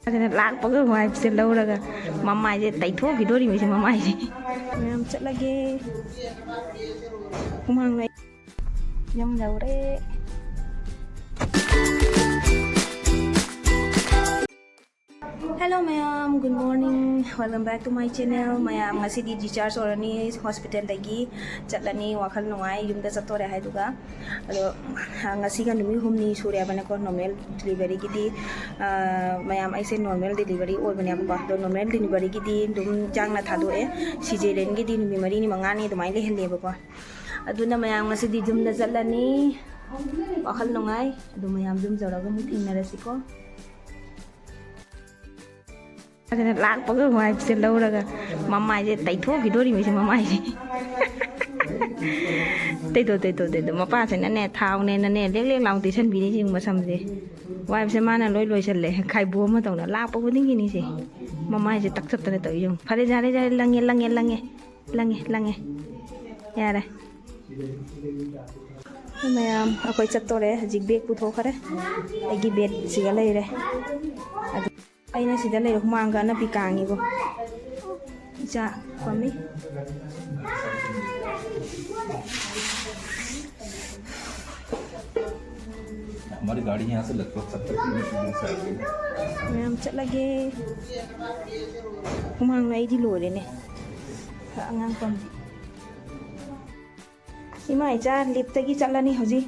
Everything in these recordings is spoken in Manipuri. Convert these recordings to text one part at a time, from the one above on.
lakpaga wai se lauraga mamai je taitho gidori mi se mamai je nam chatlage humang lai yam laure. Hello mayam, good morning, welcome back to my channel. Mayam ngasi di discharge orani hospital lagi chatlani wakhal nungai yumda chatore haiduga ado ngasi ga numi humni surya bana ko normal delivery gidi mayam aise normal delivery oi bana ba do normal delivery gidi dum jangna thado e cesarean gidi numi mari ni mangani dumai le helle ba ko aduna mayam ngasi di jumda chatlani wakhal nungai ado mayam jum jaraga mu thingnarasi ko lakpaga wai se lauraga mamai je taitho gidori mi se mamai je taito mapa se na ne thau ne na ne lek laung ti san bi ni jing ma sam je wai se mana loi san le khai bo ma tong na lakpa bu ding ni se mamai je tak chat ta to yung phare jare lange ya re mayam akoi chat to re jig bag pu tho khare agi bed siga lai re aina sida lay humanga na pikangi ko ja kami हमारी गाड़ी यहाँ से लगभग 70 किलोमीटर दूर से आई है। हम चल लगे humang na idi lore ne angang pam imai cha lip tagi chalani hoji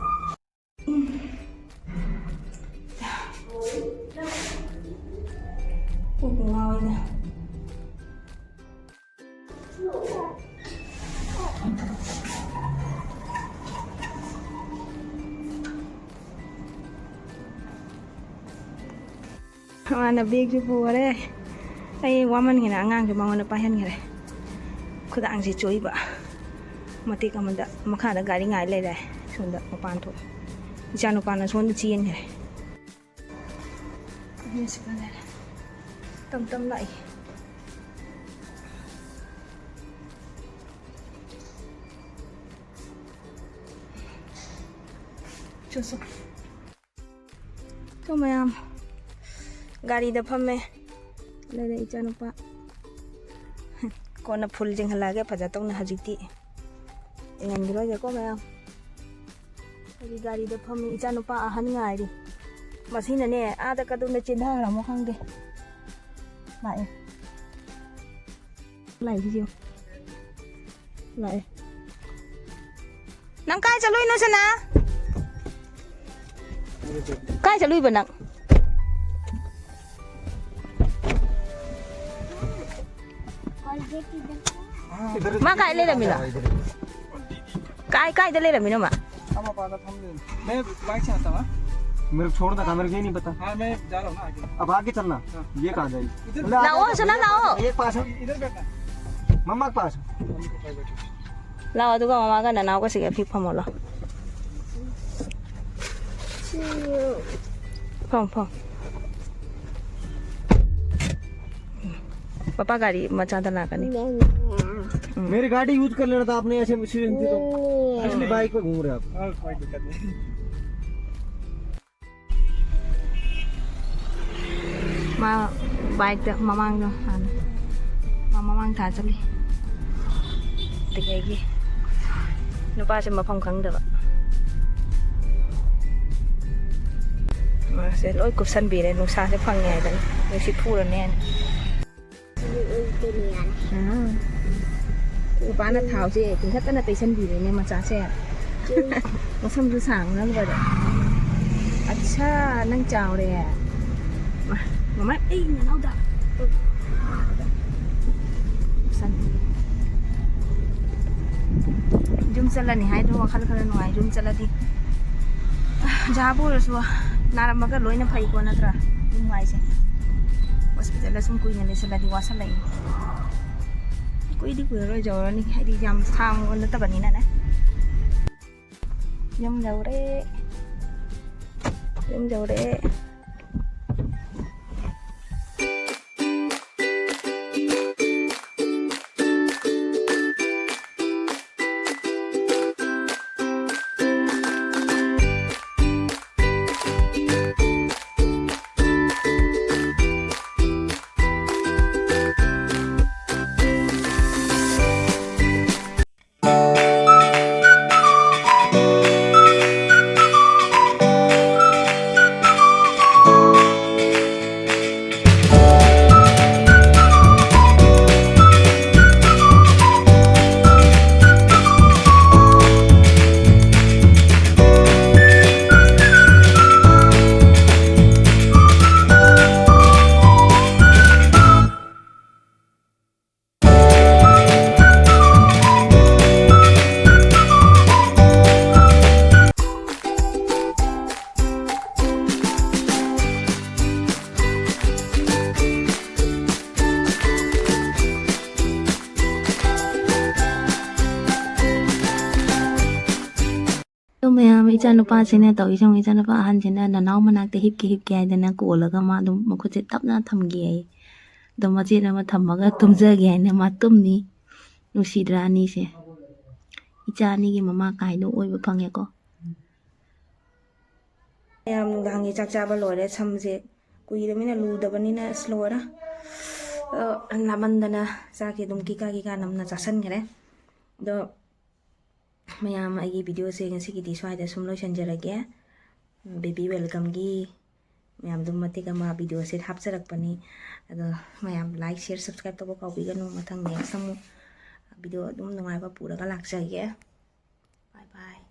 ngon nè mana big ju pu re ai waman hina angang ke mangona pahen ngare khuda ang si choi ba mati kamanda makha da gari ngai le dai sonda mapan tho janu pana sonda chien ngare yes kana tâm lại cho số cho mày am gari da phame le le cha no pa ko na phul jing hala ge phaja tong na hajiti engan gilo je ko mày am gari da phame cha no pa ahan ngai ri masina ne a da ka du na chin ha ra mo khang de lại đi chưa lại nắng cay cho lui nó xem nào cay cho lui vào nặng má cay lên là mình à cay cay lên là mình không ạ मैं बाइक से आता हूँ मेरे को छोड़ दे मेरे को नहीं पता हाँ मैं जा रहा हूँ ना आगे अब आगे चलना ये कहाँ जाएगी लाओ सुना लाओ एक पास है इधर बैठना मम्मा के पास लाओ तो मम्मा का ना नाव का सिर्फ फिर फम होला फम पापा गाड़ी मचा दला करनी मेरी गाड़ी यूज कर लेना था आपने ऐसे तो अपनी बाइक पे घूम रहे आप कोई दिक्कत नहीं ma bike da mamang no an mamang tha chali tigegi no pa se mafam khang da ba ma se loi kup san bi le nu sa se phang ngai da ni si phu la nen pa na thao je tin khat na tai san bi le ne ma cha se ma sam du sang na ba da acha nang chao le mama ấy nhà nào đã san jum chala ni hai do khal khal no ai jum chala di jabu rasu naram maga loina phai ko na tra jum ai se hospital sum kui ne sala di wasa lai kui di ku ro jo ni hai di jam tham on ta bani na na jam jau re Yum yaude. Mayam ichanupa sine to isang ichanupa ahan sine nanaw manakte hip ke aidana kolaga ma dum makhute tapna thamgi ai dum machi na ma thamaga tumjage ai na ma tumni nusidra ani se icha ani gi mama kaino oiba phange ko yam nundangi chak chaba lore samje kuiramina ludabani slora namandana saki dum kika namna chasan gare do mayam agi video se ngasi gi diswaida sumlo sanjarage baby welcome gi mayam dum mati kama video se hapcharak pani ado mayam like share subscribe to ko bi ganu mathang next samu video dum nungai ba pura ga lakjage bye bye